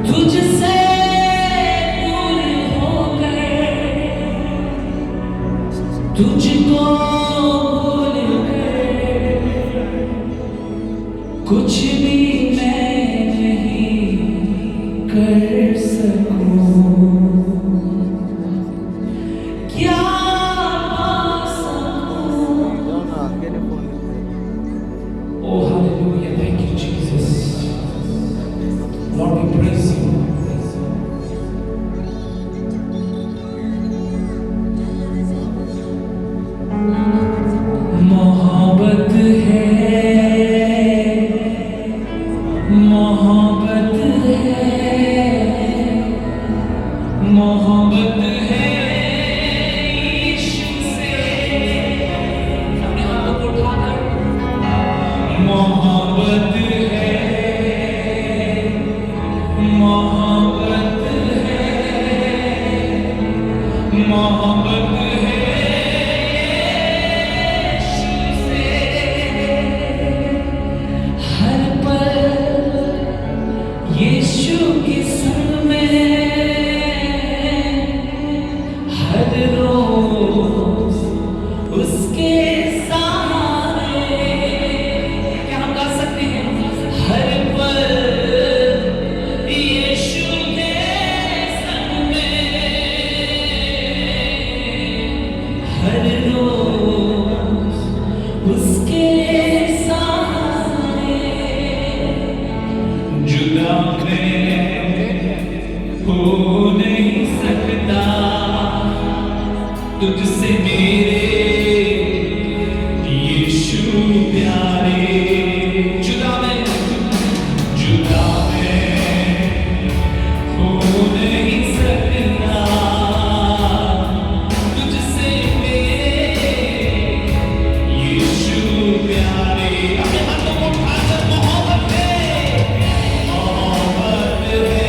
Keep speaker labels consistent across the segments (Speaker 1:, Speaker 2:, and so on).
Speaker 1: तुझसे दूर होकर तुझको भूल कर कुछ भी मैं नहीं कर सकूं। क्या पा सकूं? Oh hallelujah, thank you Jesus. Lord we praise you. मोहब्बत है यीशु से। अपने हाथों को उठाकर मोहब्बत है यीशु से। हर पल यीशु के संग में, हर रोज उसके सहारे। क्या हम गा सकते हैं? हर पल यीशु के संग में, हर रोज उसके सहारे। जुदा हो नहीं सकता तुझसे मेरे यीशु प्यारे। जुदा मैं हो नहीं सकता तुझसे मेरे यीशु प्यारे। अपने हाथों को उठाकर मोहब्बत है मोहब्बत है।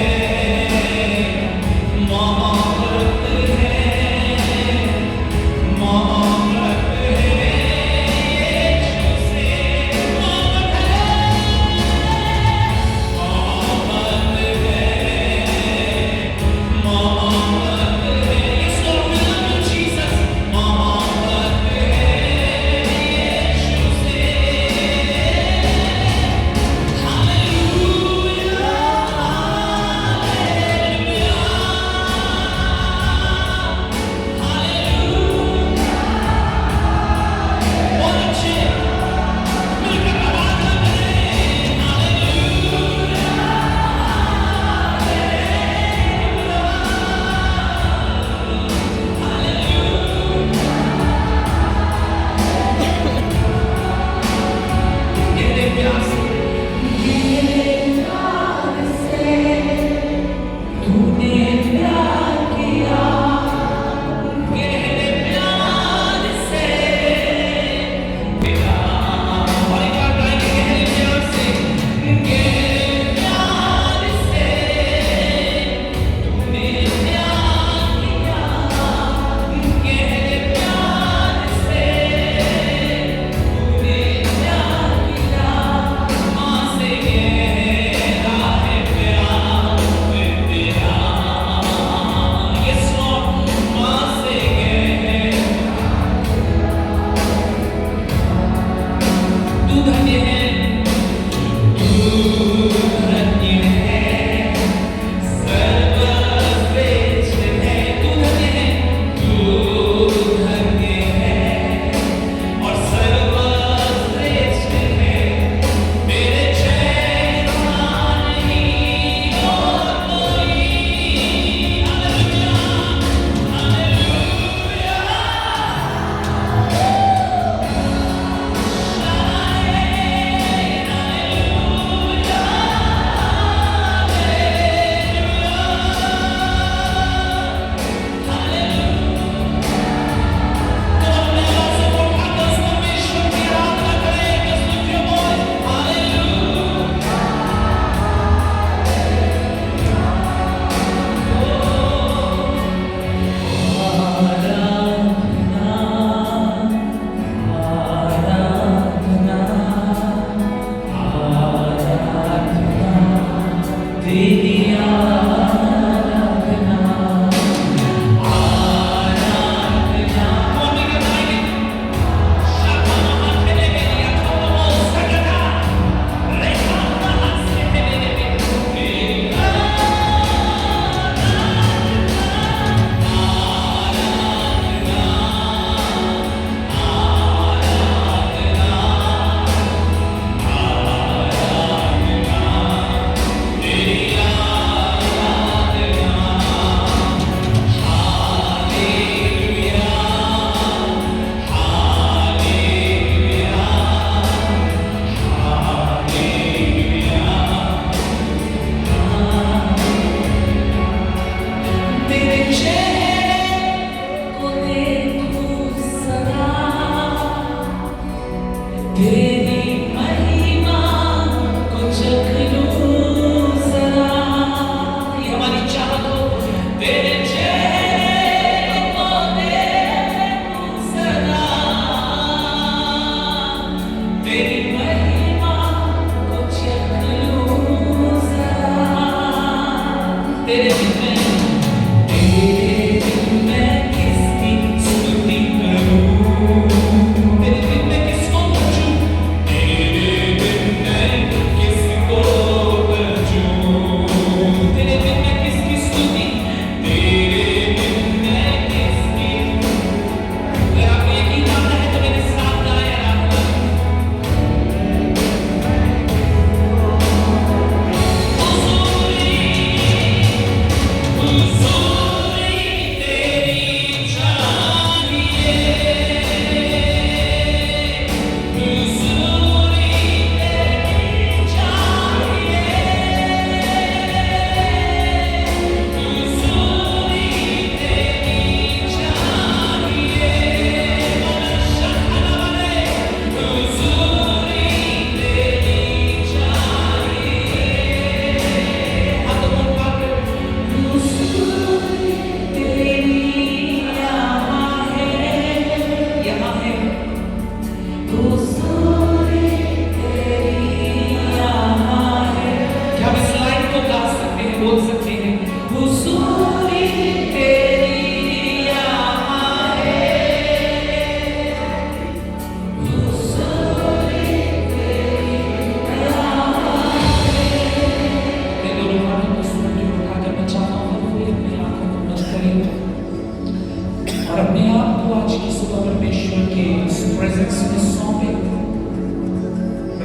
Speaker 1: अपने आप को आज की सुबह परमेश्वर के इस प्रेजेंस में सौंपे,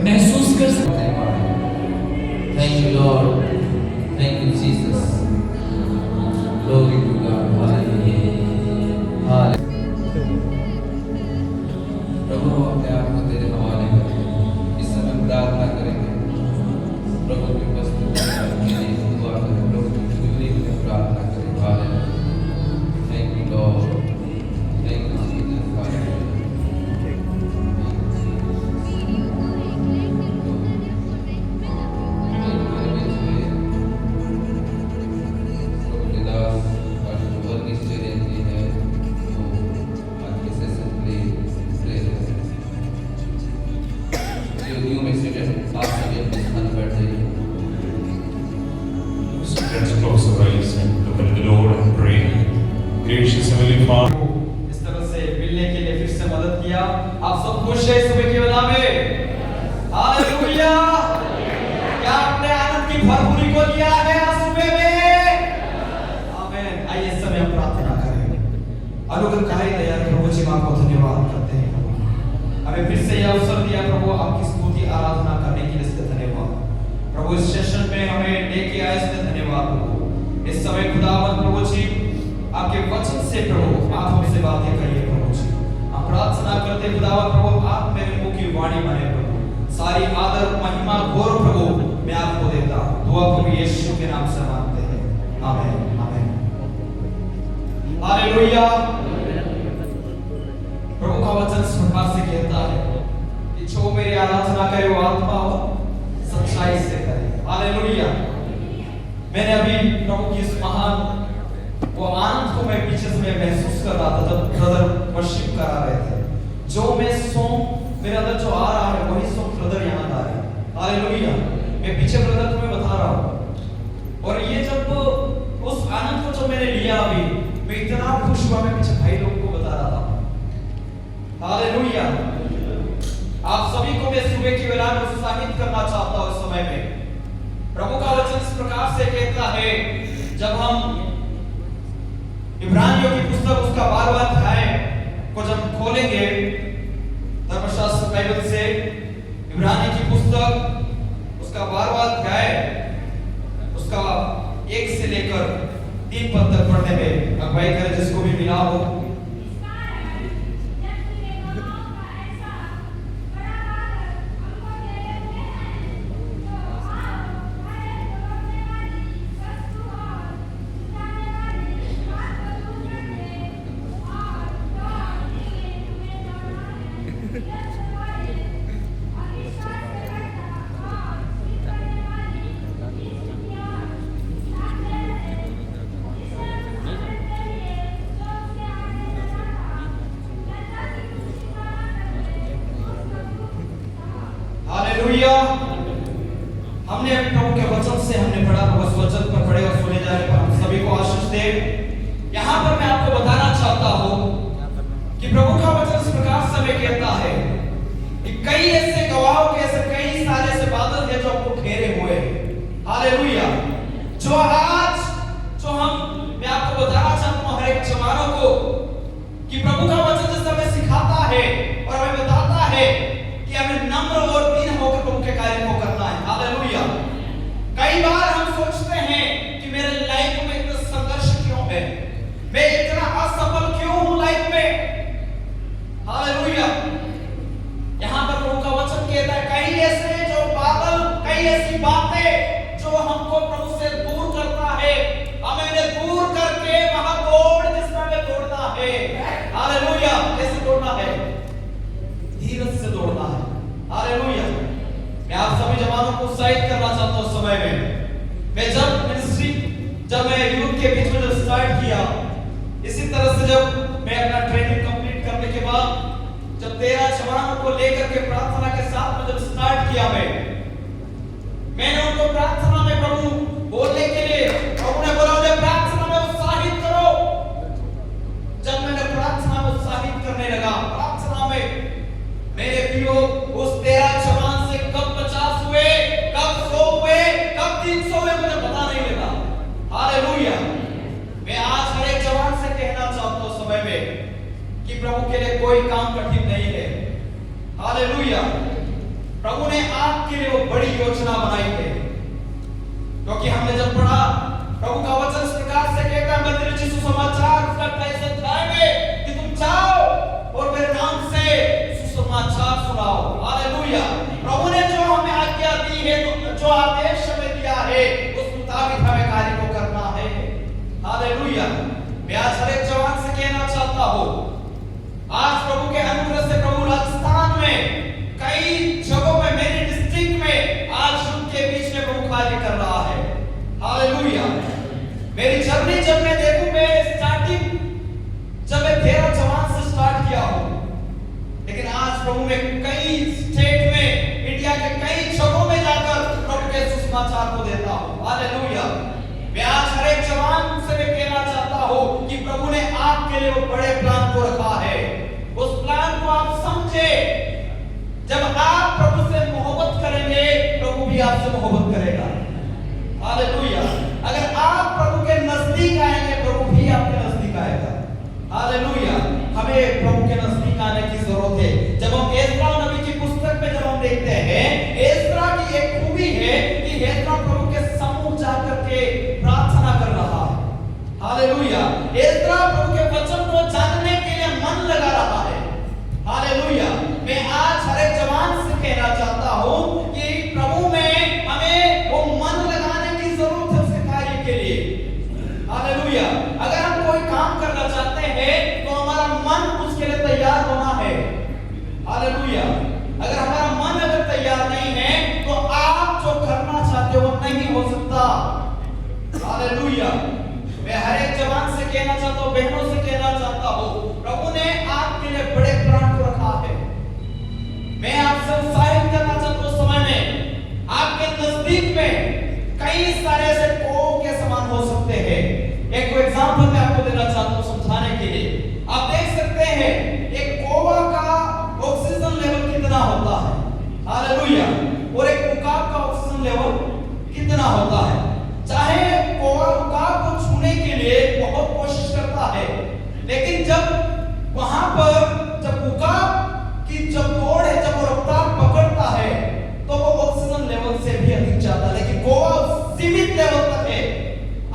Speaker 1: महसूस कर सकते हैं।
Speaker 2: Thank you, Lord. Thank you, Jesus. Glory to God. Hallelujah. Hallelujah. प्रभु हम अपने आप को तेरे हवाले करते हैं। इस समय प्रार्थना करेंगे। प्रभु की उपस्थिति में के लिए दुआ करें। प्रभु की हजूरी में प्रार्थना करें। Hallelujah. Thank you, Lord. Thank you, Jesus. Hallelujah.
Speaker 3: Let's close our eyes and look at the Lord and pray. Gracious Heavenly Father,
Speaker 4: इस तरह से मिलने के लिए फिर से मदद किया। आप सब खुश हैं सुबह के वेला में? हालेलुया! क्या आपने आनंद की भरपूरी को लिया है आज सुबह में? आमीन। आइए इस समय हम प्रार्थना करें। अनुग्रहकारी दयालु प्रभु जी आपको धन्यवाद करते हैं प्रभु। हमें फिर से यह अवसर दिया प्रभु, आपकी स्तुति आराधना करने के लिए इसलिए धन्यवाद। प्रभु इस सेशन में हमें लेके आए इसलिए धन्यवाद प्रभु। इस समय खुदावंद प्रभु जी आपके वचन से प्रभु आप हमसे बातें करिए प्रभु जी। हम प्रार्थना करते खुदावंद प्रभु आप मेरे मुंह की वाणी बने प्रभु। सारी आदर महिमा गौरव प्रभु मैं आपको देता हूं। दुआ प्रभु यीशु के नाम से मांगते हैं। आमीन आमीन। हालेलुया। प्रभु का वचन इस प्रकार से कहता है कि जो मेरी आराधना करे वो आत्मा हो सच्चाई से करे। हालेलुया। मैंने अभी प्रभु की इस महान वो आनंद को मैं पीछे से मैं महसूस कर रहा था जब ब्रदर वर्शिप करा रहे थे। जो मैं सॉन्ग मेरे अंदर जो आ रहा है वही सॉन्ग ब्रदर यहाँ गा रहे हैं। हालेलुया। मैं पीछे ब्रदर को मैं बता रहा हूँ और ये जब उस आनंद को जो मैंने लिया अभी मैं इतना खुश हुआ। मैं पीछे भाई लोगों को बता रहा था। हालेलुया। आप सभी को मैं सुबह की वेला में उत्साहित करना चाहता हूं। इस समय में प्रभु का वचन इस प्रकार से कहता है, जब हम इब्रानियों की पुस्तक उसका 12वां अध्याय को जब खोलेंगे धर्मशास्त्र बाइबल से, इब्रानी की पुस्तक उसका 12वां अध्याय उसका 1 से लेकर 3 पद तक पढ़ने में अगुवाई करें जिसको भी मिला हो। हमने प्रभु के वचन से हमने पढ़ा, उस वचन पर पढ़े और सुने जाने पर हम सभी को आशीष दे। यहाँ पर मैं आपको बताना चाहता हूँ कि प्रभु का वचन इस प्रकार से हमें कहता है कि कई ऐसे गवाहों के ऐसे कई सारे ऐसे बादल हैं जो आपको घेरे हुए हैं। हालेलुया। जो आज जो मैं आपको बताना चाहता हूँ हर एक जवानों को कि प्रभु का वचन जिस हमें सिखाता है और हमें बताता है कि हमें नम्र और दीन होकर प्रभु के कार्य को करना है। हालेलुया। कई बार हम सोचते हैं कि मेरे लाइफ में इतना संघर्ष क्यों है, मैं इतना असफल क्यों हूं लाइफ में। हालेलुया। यहाँ पर प्रभु का वचन कहता है कई ऐसे जो बादल, कई ऐसी बातें जो हमको प्रभु से दूर करता है, हमें दूर करके वहां दौड़ जिसमें हमें दौड़ना है। हालेलुया। कैसे दौड़ना है? धीरज से दौड़ना है। हालेलुया। मैं आप सभी जवानों को उत्साहित करना चाहता हूं। समय में मैं जब मिनिस्ट्री जब मैं यूथ के बीच में जब स्टार्ट किया, इसी तरह से जब मैं अपना ट्रेनिंग कंप्लीट करने के बाद जब 13 जवानों को लेकर के प्रार्थना के साथ में जब स्टार्ट किया, मैंने उनको प्रार्थना में प्रभु बोलने के लिए प्रभु ने बोला मुझे प्रार्थना में उत्साहित करो। जब मैंने प्रार्थना में उत्साहित करने लगा, प्रार्थना में मेरे प्रियो उस 13 जवान से कब 50 हुए, कब 100 हुए, कब 300 हुए मुझे पता नहीं लगा। हालेलुया। मैं आज हर एक जवान से कहना चाहता हूं समय में में कि प्रभु के लिए कोई काम कठिन नहीं है। हालेलुया। प्रभु ने आपके लिए वो बड़ी योजना बनाई है, क्योंकि हमने जब पढ़ा प्रभु का वचन इस प्रकार से कहता है, मैं तेरे लिए सुसमाचार उसका 28 अध्याय में कि तुम जाओ और मेरे नाम से सुसमाचार सुनाओ। हालेलुया। प्रभु ने जो हमें आज्ञा दी है, जो आदेश हमें दिया है, उस मुताबिक हमें कार्य को करना है। हालेलुया। मैं आज हर एक जवान से कहना चाहता हूं, आज प्रभु के अनुग्रह से प्रभु राजस्थान में कई जगहों में, मेरी डिस्ट्रिक्ट में आज उनके बीच में प्रभु कार्य कर रहा है। हालेलुया। मेरी जर्नी जब मैं देखूं, मैं स्टार्टिंग जब मैं 13 जवान से स्टार्ट किया हूं, लेकिन आज प्रभु में कई स्टेट में, इंडिया के कई जगहों में जाकर प्रभु के सुसमाचार को देता हूं। हालेलुया। मैं आज हर एक जवान से मैं कहना चाहता हूं कि प्रभु ने आपके लिए वो बड़े प्लान को रखा है। उस प्लान को आप समझे। जब आप प्रभु से मोहब्बत करेंगे, प्रभु भी आपसे मोहब्बत करेगा। हालेलुया। अगर आप प्रभु के नजदीक आएंगे, प्रभु भी आपके नजदीक आएगा। हालेलुया। हमें प्रभु के नजदीक आने की जरूरत है। जब हम एज्रा नबी की पुस्तक में जब हम देखते हैं, एज्रा की एक खूबी है कि एज्रा प्रभु के सम्मुख जाकर के प्रार्थना कर रहा है। हालेलुया। एज्रा प्रभु के वचन को जानने के लिए मन लगा रहा है। हालेलुया। मैं आज हर एक जवान से कहना चाहता हूं कि प्रभु में हमें वो मन लगाने की जरूरत है उसके कार्य के लिए। हालेलुया। अगर हम कोई काम करना चाहते हैं तो हमारा मन उसके लिए तैयार होना है। हालेलुया। अगर हमारा मन अगर तैयार नहीं है तो आप जो करना चाहते हो वो नहीं हो सकता। हालेलुया। मैं हर एक जवान से कहना चाहता हूं, बहनों से कहना चाहता हूं, प्रभु ने आपके लिए बड़े प्लान को रखा है। मैं आपसे उत्साहित करना चाहता हूं, समय में आपके नजदीक में कई सारे ऐसे कोव के समान हो सकते हैं। एक एग्जांपल मैं आपको देना चाहता हूं समझाने के लिए। आप देख सकते हैं एक कोवा का ऑक्सीजन लेवल कितना होता है। हालेलुया। और एक उकाब का ऑक्सीजन लेवल कितना होता है। चाहे कोवा उकाब को छूने के लिए बहुत कोशिश करता है, लेकिन जब वहां पर जब उकाब की जब दौड़ है, जब वो रफ्तार पकड़ता है तो वो ऑक्सीजन लेवल से भी अधिक जाता है, लेकिन कोवा सीमित लेवल तक है।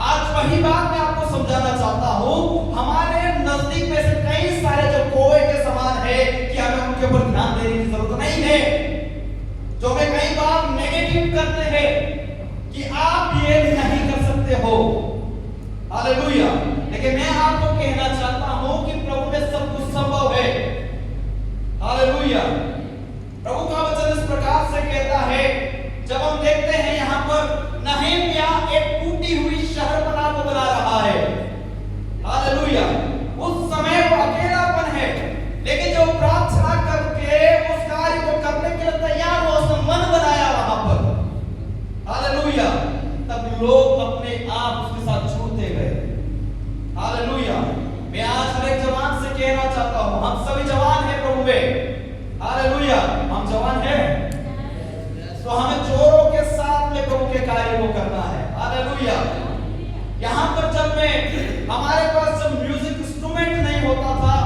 Speaker 4: आज वही बात मैं आपको समझाना चाहता हूं। हमारे नजदीक में से कई सारे जो कोवे के समान है कि हमें उनके ऊपर ध्यान देने की जरूरत नहीं है, जो हमें कई बार नेगेटिव करते हैं कि आप ये नहीं कर सकते हो। हालेलुया। लेकिन मैं आपको कहना चाहता हूं कि प्रभु में सब कुछ संभव है। हालेलुया। प्रभु का वचन इस प्रकार से कहता है, जब हम देखते हैं यहां पर नहम्या एक टूटी हुई शहर बना रहा है। हालेलुया। उस समय वो अकेलापन है, लेकिन जो प्रार्थना करके उस कार्य को करने के लिए तैयार हुआ, उसने मन बनाया वहां पर। हालेलुया। तब लोग अपने आप उसके साथ जुड़ते गए। हालेलुया। मैं आज हर एक जवान से कहना चाहता हूं, हम सभी जवान हैं प्रभु में। हालेलुया। हम जवान हैं तो हमें जोरों के साथ में प्रभु के कार्य को करना है। हालेलुया। यहां पर जब मैं हमारे पास जब म्यूजिक इंस्ट्रूमेंट नहीं होता था,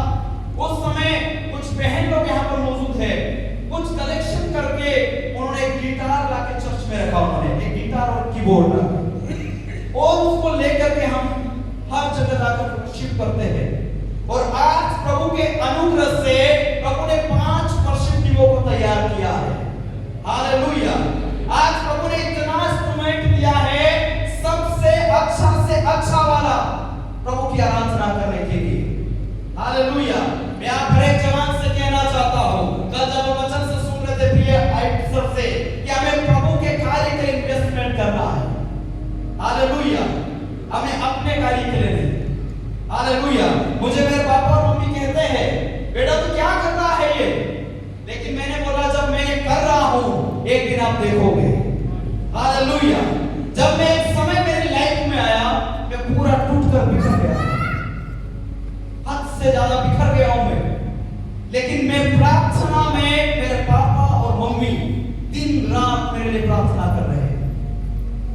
Speaker 4: उस समय कुछ बहन लोग यहां पर मौजूद थे, कुछ कलेक्शन करके उन्होंने एक गिटार लाके चर्च में रखा। उन्होंने एक गिटार और कीबोर्ड रखा और उसको लेकर के हम हर जगह जाकर वर्शिप करते हैं। और आज प्रभु के अनुग्रह से प्रभु ने 5% टीमों को तैयार किया है। हालेलुया। आज प्रभु ने इतना इंस्ट्रूमेंट दिया है, सबसे अच्छा वाला प्रभु की आराधना करने के लिए। हालेलुया। मैं आप हर एक जवान से कहना चाहता हूं, कल जब हम वचन से सुन रहे थे प्रिय आइटसर से कि हमें प्रभु के कार्य के लिए इन्वेस्टमेंट करना है। हालेलुया। हमें अपने कार्य के लिए नहीं। हालेलुया। मुझे मेरे पापा और मम्मी कहते हैं, बेटा तू क्या कर रहा है ये, लेकिन मैंने बोला जब मैं ये कर रहा हूं एक दिन आप देखोगे। हालेलुया। जब मैं एक समय मेरी लाइफ में आया, मैं पूरा टूटकर बिखर गया, हद से ज्यादा बिखर गया हूं मैं, लेकिन मैं प्रार्थना में मेरे पापा और मम्मी दिन रात मेरे लिए प्रार्थना कर रहे हैं।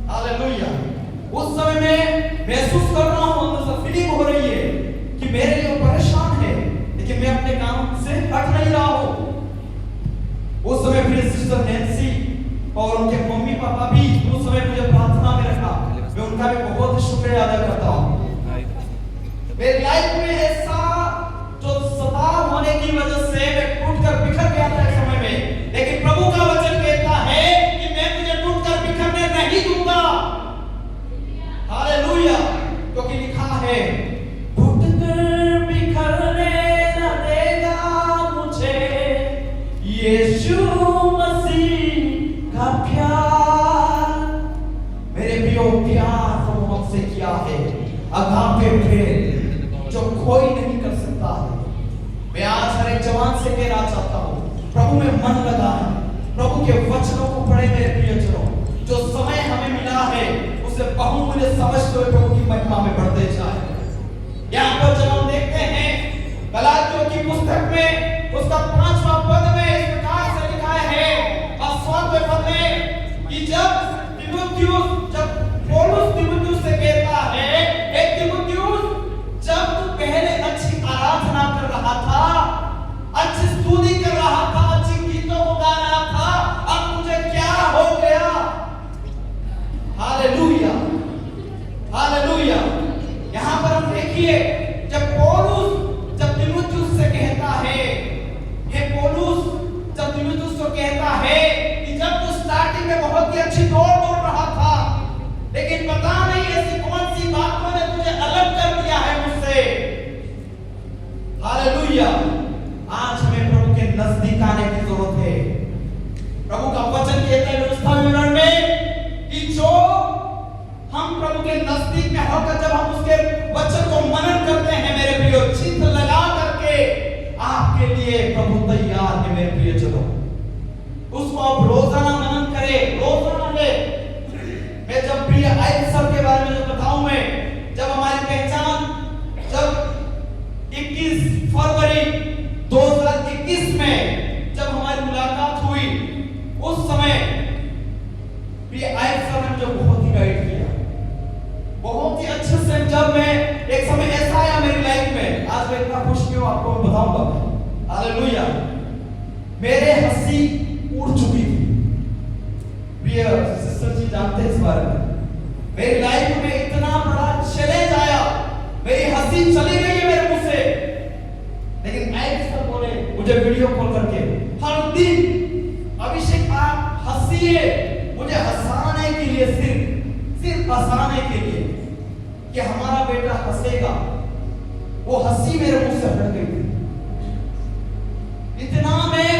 Speaker 4: हालेलुया। उस समय में महसूस कर रहा हूं, अंदर से फीलिंग हो रही है कि मेरे लिए परेशान यीशु मसीह का प्यार, मेरे प्रियो प्यार प्रभु हमसे किया है, अगापे प्रेम जो कोई नहीं कर सकता है। मैं आज हर एक जवान से कहना चाहता हूँ, प्रभु में मन लगाएं, प्रभु के वचनों को पढ़े मेरे प्रियजनों। जो समय हमें मिला है उसे बहुमूल्य समझते हुए प्रभु की महिमा में बढ़ते जाए। यहाँ पर जब हम देखते हैं गलातियों की पुस्तक में उसका 5वां पद में इस प्रकार से लिखा है, और 7वें पद में कि जब पौलुस तीमुथियुस से कहता है, हे तीमुथियुस, जब तू पहले अच्छी आराधना कर रहा था, अच्छी स्तुति कर रहा था, अच्छी गीतों को गा रहा था, अब तुझे क्या हो गया? Hallelujah, hallelujah. यहाँ पर हम देखिए जब पौलुस जब तीमुथियुस से कहता है, ये पौलुस जब तीमुथियुस को कहता है कि जब तू स्टार्टिंग में बहुत ही अच्छी दौड़ रहा था, लेकिन पता नहीं ऐसी कौन सी बातों ने तुझे अलग कर दिया है मुझसे। हालेलुया। आज हमें प्रभु के नजदीक आने की जरूरत है। प्रभु का वचन कहता है व्यवस्था विवरण में कि जो हम प्रभु के नजदीक में होकर जब हम उसके वचन को मनन करते हैं मेरे प्रियो, चित्त लगा करके, आपके लिए प्रभु तैयार है मेरे प्रियजनों। उसको आप रोजाना मनन करें, रोजाना ले। मैं जब प्रिय आयत सर के बारे में जो बताऊं, मैं जब हमारी पहचान जब 21 फरवरी 2021 में जब हमारी मुलाकात हुई, उस समय प्रिय आयत सर ने मुझे बहुत ही गाइड किया, बहुत ही अच्छे से। जब मैं एक समय ऐसा आया मेरी लाइफ में, आज मैं इतना खुश क्यों आपको बताऊंगा। हालेलुया। मेरे हंसी उड़ चुकी थी। प्रिय सिस्टर जी जानते हैं इस बारे में। मेरी लाइफ में इतना बड़ा चैलेंज आया, मेरी हंसी चली गई है मेरे मुंह से, लेकिन आयत सर बोले मुझे वीडियो कॉल करके हर दिन, अभिषेक आप हंसिए, मुझे हंसाने के लिए, सिर्फ हंसाने के लिए कि हमारा बेटा हंसेगा। वो हंसी मेरे मुंह से हट गई थी। इतना मैं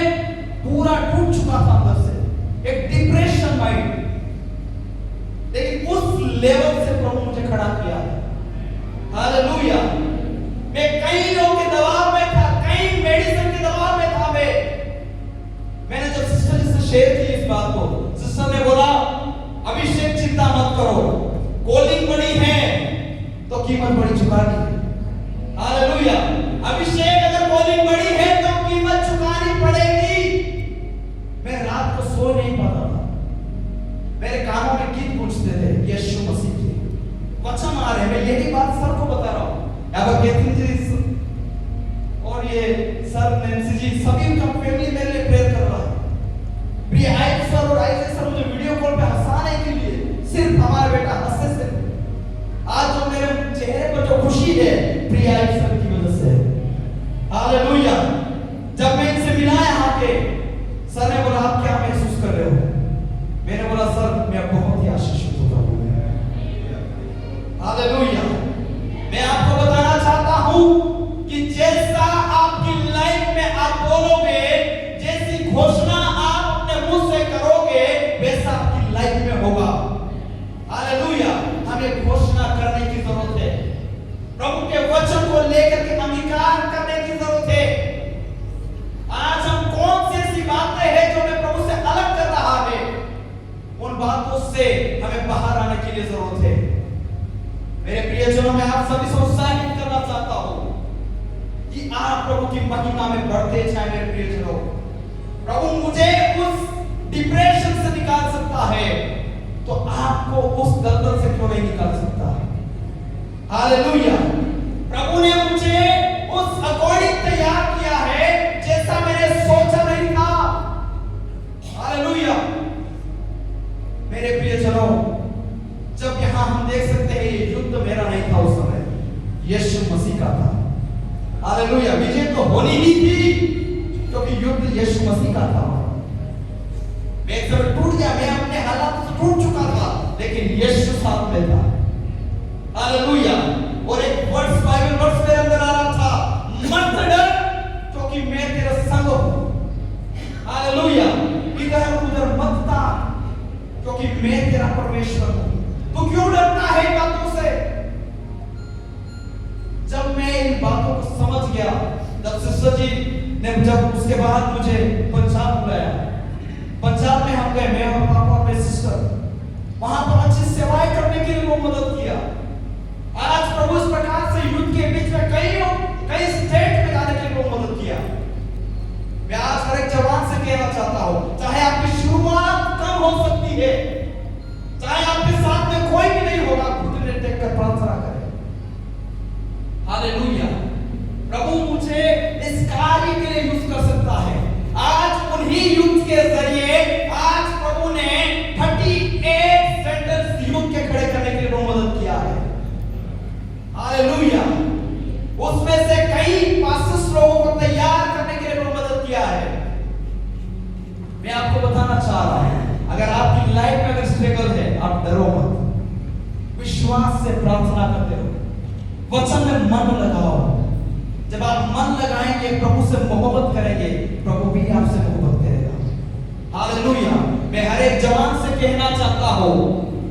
Speaker 4: पूरा टूट चुका था अंदर से, एक डिप्रेशन माइंड, लेकिन उस लेवल से प्रभु मुझे खड़ा किया है। हालेलुया। मैं कई लोगों के दबाव में था, कई मेडिसिन के दबाव में था। मैंने जब सिस्टर जी से शेयर की इस बात को, सिस्टर ने बोला, अभिषेक चिंता मत करो, कॉलिंग बड़ी है तो कीमत बड़ी चुकानी। हालेलुया। अभिषेक अगर कॉलिंग बड़ी है तो कीमत चुकानी पड़ेगी। मैं रात को सो नहीं पाता था, मेरे कानों में गीत पूछते थे, यीशु मसीह के वचन आ रहे हैं। मैं यही बात सर को बता रहा हूँ। अब केतन जी और ये सर नैन्सी जी, सभी का फैमिली मेरे लिए प्रेयर कर रहा है। प्रिय आयत सर और आयत सर मुझे वीडियो कॉल पे हंसाने के लिए, सिर्फ हमारा बेटा हंसे से। आज जो मेरे चेहरे पर जो खुशी है, प्रिय आयत सर की वजह से। हालेलुया। जब मैं इनसे मिला यहाँ के, सर ने बोला आप क्या महसूस कर रहे हो? मैंने बोला सर मैं बहुत ही आशीषित होता हूँ। हालेलुया। मैं आपको बताना चाहता हूँ कि जैसा आपकी लाइफ में आप बोलोगे, जैसी घोषणा आप अपने मुंह से करोगे, वैसा आपकी लाइफ में होगा। हालेलुया। हमें घोषणा करने की जरूरत है, प्रभु के वचन को लेकर के अंगीकार करने की जरूरत है। आज हम कौन सी ऐसी बातें हैं जो हमें प्रभु से अलग कर रहा है, उन बातों से हमें बाहर आने की लिए जरूरत है। मेरे प्रियजनों, मैं आप सभी से उत्साहित करना चाहता हूं कि आप प्रभु की महिमा में बढ़ते जाएं। मेरे प्रियजनों, प्रभु मुझे उस डिप्रेशन से निकाल सकता है, तो आपको उस दलदल से क्यों नहीं निकाल सकता? हालेलुया। प्रभु ने मुझे उस अकॉर्डिंग तैयार किया है जैसा मैंने सोचा नहीं था। हालेलुया। मेरे प्रियजनों, जब यहां हम देख सकते हैं ये युद्ध मेरा नहीं था उस समय, यीशु मसीह का था। हालेलुया। विजय तो होनी ही थी क्योंकि युद्ध यीशु मसीह का था। मैं एक समय टूट गया, मैं अपने हालात से टूट चुका था, लेकिन यीशु साथ में था। हालेलुया। और एक वर्ड्स, बाइबल वर्ड्स मेरे अंदर आ रहा था, मत डर क्योंकि मैं तेरा संग हूं। हालेलुया। इधर उधर मत ताक, क्योंकि मैं तेरा परमेश्वर हूं। तू क्यों डरता है इन बातों से? जब मैं इन बातों को समझ गया, तब सिस्टर जी ने जब उसके बाद मुझे पंजाब बुलाया, पंजाब में हम गए, मैं और पापा और मेरी सिस्टर, वहां पर अच्छी सेवाएं करने के लिए वो मदद किया। आज प्रभु इस प्रकार से युद्ध के बीच में कई स्टेट में जाने के लिए वो मदद किया। मैं आज हर एक जवान से कहना चाहता हूं, चाहे आपकी शुरुआत कम हो सकती है, चाहे आपके साथ में कोई भी नहीं होगा, घुटने टेक कर प्रार्थना करें। हालेलुया। प्रभु मुझे इस कार्य के लिए यूज कर सकता है। आज उन्हीं युद्ध के जरिए आज प्रभु ने 38 सेंटर्स युद्ध के खड़े करने के लिए वो मदद किया है। हालेलुया। उसमें से कई पास्टर्स लोगों को तैयार करने के लिए वो मदद किया है। मैं आपको बताना चाह रहा हूं, अगर आपकी लाइफ में अगर स्ट्रगल है, आप डरो मत, विश्वास से प्रार्थना करते रहो, वचन में मन लगाओ। जब आप मन लगाएंगे, प्रभु से मोहब्बत करेंगे, प्रभु भी आपसे मोहब्बत करेगा। हालेलुया। मैं हर एक जवान से कहना चाहता हूं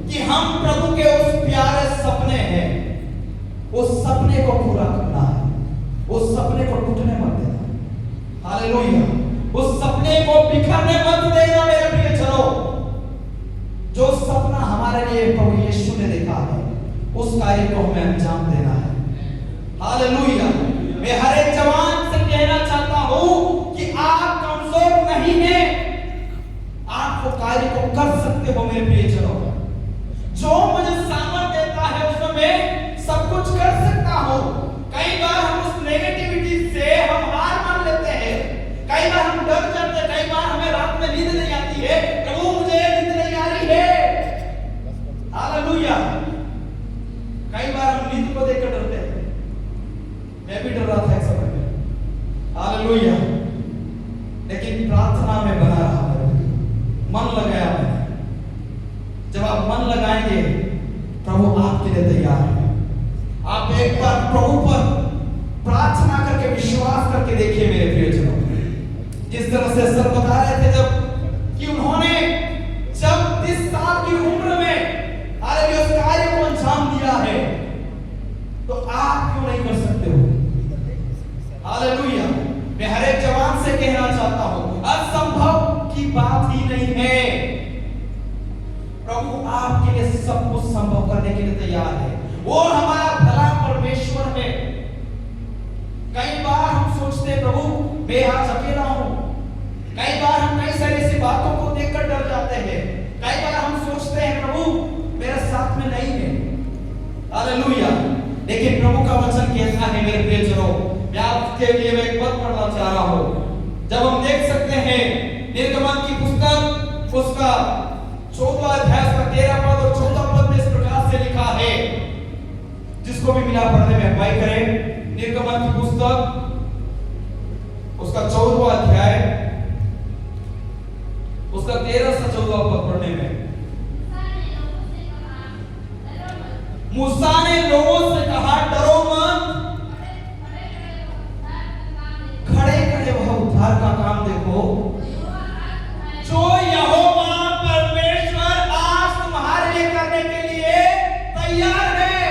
Speaker 4: कि हम प्रभु के उस प्यारे सपने हैं, उस सपने को पूरा करना है, उस सपने को टूटने मत देना। हालेलुया। उस सपने को बिखरने मत देना मेरे प्रिय जनों। जो सपना हमारे लिए प्रभु यीशु ने देखा है, उस कार्य को हमें अंजाम देना है। हालेलुया। मैं हर एक जवान से कहना चाहता हूं कि आप कमजोर नहीं हैं, आप वो कार्य को कर सकते हो मेरे प्रिय जनों। जो मुझे सामर्थ्य देता है उसमें मैं सब कुछ कर सकता हूं। कई बार हम उस नेगेटिविटी से हम हार मान लेते हैं, कई बार हम डर जाते हैं, कई बार हमें रात में नींद नहीं आती है, प्रभु मुझे नींद नहीं आ रही है। हालेलुया। कई बार हम नींद को देखकर डरते हैं, मैं भी डर रहा था एक समय में। हालेलुया। लेकिन प्रार्थना में बना रहा, मन लगाया मैंने। जब आप मन लगाएंगे, प्रभु आपके लिए तैयार है। आप एक बार प्रभु पर प्रार्थना करके विश्वास करके देखिए मेरे प्रियजनों। जिस तरह से सर बता रहे थे जब कि उन्होंने जब 30 साल की उम्र में हालेलुया उस कार्य को अंजाम दिया है, तो आप क्यों नहीं कर सकते हो? हालेलुया। मैं हर एक जवान से कहना चाहता हूं, असंभव की बात ही नहीं है। प्रभु आपके लिए सब कुछ संभव करने के लिए तैयार है। वो हमारा भला परमेश्वर है। कई बार हम सोचते हैं प्रभु मैं आज अकेला हूं, कई बार हम कई सारी ऐसी बातों को देखकर डर जाते हैं, कई बार हम सोचते हैं प्रभु मेरे साथ में नहीं है। हालेलुया। लेकिन प्रभु का वचन कहता है मेरे प्रियजनों, मैं आपके लिए मैं एक पद पढ़ना चाह रहा हूं। जब हम देख सकते हैं निर्गमन की पुस्तक उसका 14वां अध्याय का 13 पद और 14 पद में इस प्रकार से लिखा है, जिसको भी मिला पढ़ने में अगुवाई करें। निर्गमन की पुस्तक उसका 14वां अध्याय उसका 13 से 14 पद पढ़ने में, मूसा ने लोगों से कहा डरो मत, खड़े खड़े वह उद्धार का काम देखो जो यहोवा परमेश्वर आज तुम्हारे लिए करने के लिए तैयार है।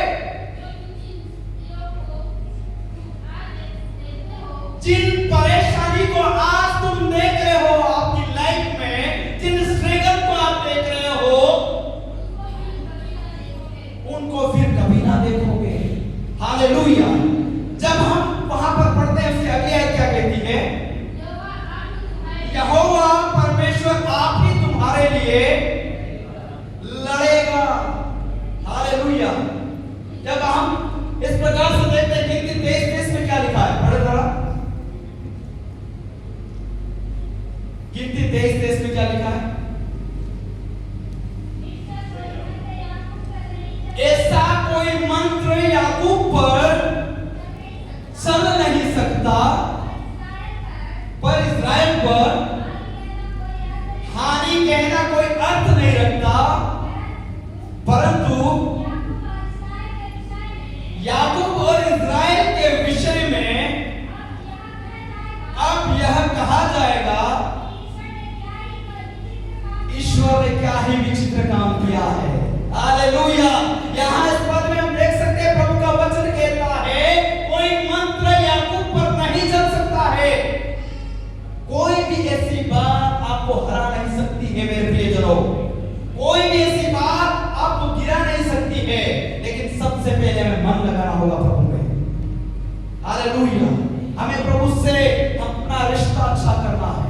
Speaker 4: जिन परेशानी को आज तुम देख रहे हो आपकी लाइफ में, जिन स्ट्रगल को आप देख रहे हो, उनको फिर कभी ना देखोगे। हालेलुया। जब हम वहां पर पढ़ते हैं उसकी अगली आयत क्या कहती है? यहोवा परमेश्वर आप ही तुम्हारे लिए लड़ेगा। हालेलुया। जब हम इस प्रकार से देखते हैं कि 23 में क्या लिखा है, पढ़े जरा। गिनती 23 में क्या लिखा है? ऐसा कोई मंत्र याकूब पर चल नहीं सकता, पर इस्राएल पर हानि कहना कोई अर्थ नहीं रखता, परंतु याकूब और इस्राएल के विषय में अब यह कहा जाएगा क्या ही विचित्र काम किया है। हालेलुया। यहाँ इस पद में हम देख सकते हैं प्रभु का वचन कहता है कोई मंत्र याकूब पर नहीं चल सकता है। कोई भी ऐसी बात आपको हरा नहीं सकती है मेरे प्रियजनों। कोई भी ऐसी बात आपको गिरा नहीं सकती है। लेकिन सबसे पहले हमें मन लगाना होगा प्रभु में। हालेलुया। हमें प्रभु से अपना रिश्ता अच्छा करना है।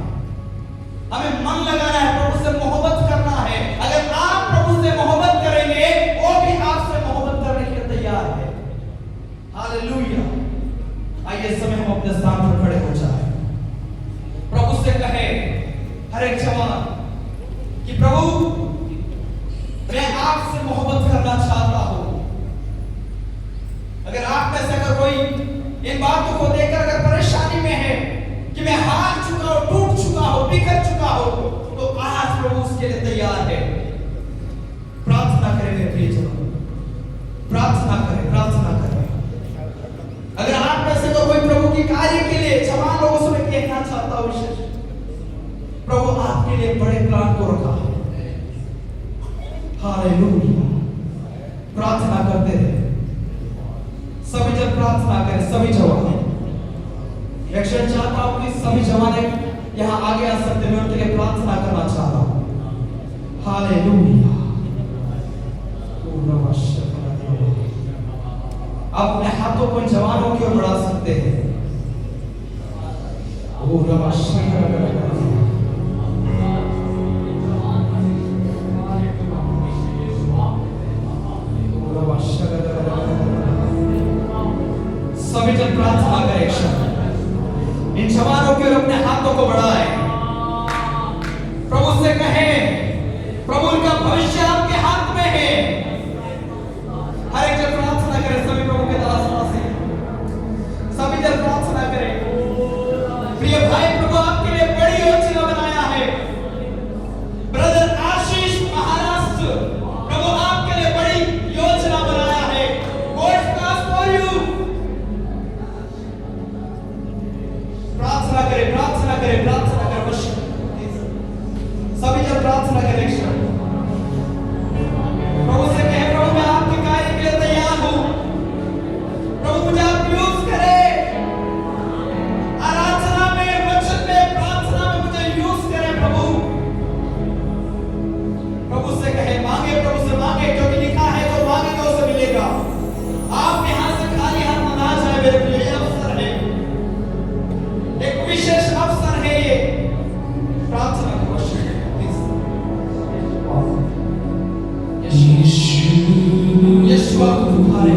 Speaker 4: हमें मन लगाना है, प्रभु से मोहब्बत करना है। अगर आप प्रभु से मोहब्बत करेंगे वो भी आपसे मोहब्बत करने के लिए तैयार है। हालेलुया। आइए समय हम अपने स्थान पर खड़े हो जाए, प्रभु से कहे हर एक जवान कि प्रभु मैं आपसे मोहब्बत करना चाहता हूं। अगर आप में से अगर कोई इन बातों को देखकर अगर परेशानी में है कि मैं हार चुका हूं, टूट चुका हूं, बिखर चुका हूं, तो आज प्रभु उसके लिए तैयार है। प्रार्थना करें मेरे प्रियजनों, प्रार्थना करें, प्रार्थना करें। अगर आप में से कोई प्रभु की कार्य के लिए जवान लोगों से मैं कहना चाहता हूं विशेष, प्रभु आपके लिए बड़े प्लान को रखा है। हालेलुया। प्रार्थना करते रहे, सभी जन प्रार्थना करें, सभी जवान। मैं चाहता हूं कि सभी जवान यहां आगे आ सकते, मैं उनके लिए प्रार्थना करना चाहता हूं। हालेलुया। आप अपने हाथों को जवानों की ओर बढ़ा सकते हैं। सभी जन प्रार्थना करें, इन जवानों के अपने हाथों को बढ़ाए, प्रभु से कहे प्रभु का भविष्य आपके हाथ में है। हर एक जन प्रार्थना करे, सभी प्रभु के दास से सभी जन प्रार्थना करें। प्रिय भाई, प्रभु आपके लिए बड़ी योजना बनाया है। ब्रदर आशीष महाराष्ट्र, प्रभु आपके लिए बड़ी योजना बनाया है। God's plans for you। प्रार्थना करें, प्रार्थना करें, प्रार्थना करें। सभी जन प्रार्थना करें। प्रभु से कहें प्रभु मैं आपके कार्य के लिए तैयार हूं। प्रभु मुझे आप यूज करें, आराधना में, वचन में, प्रार्थना में मुझे यूज करें प्रभु। प्रभु से कहें, मांगे, प्रभु से मांगे, क्योंकि लिखा है जो मांगेगा उसे मिलेगा। आप यहां से खाली हाथ मत आ जाए मेरे प्रिय। ये अवसर है, एक विशेष अवसर है ये। प्रार्थना करो। यीशु, यीशु आप तुम्हारे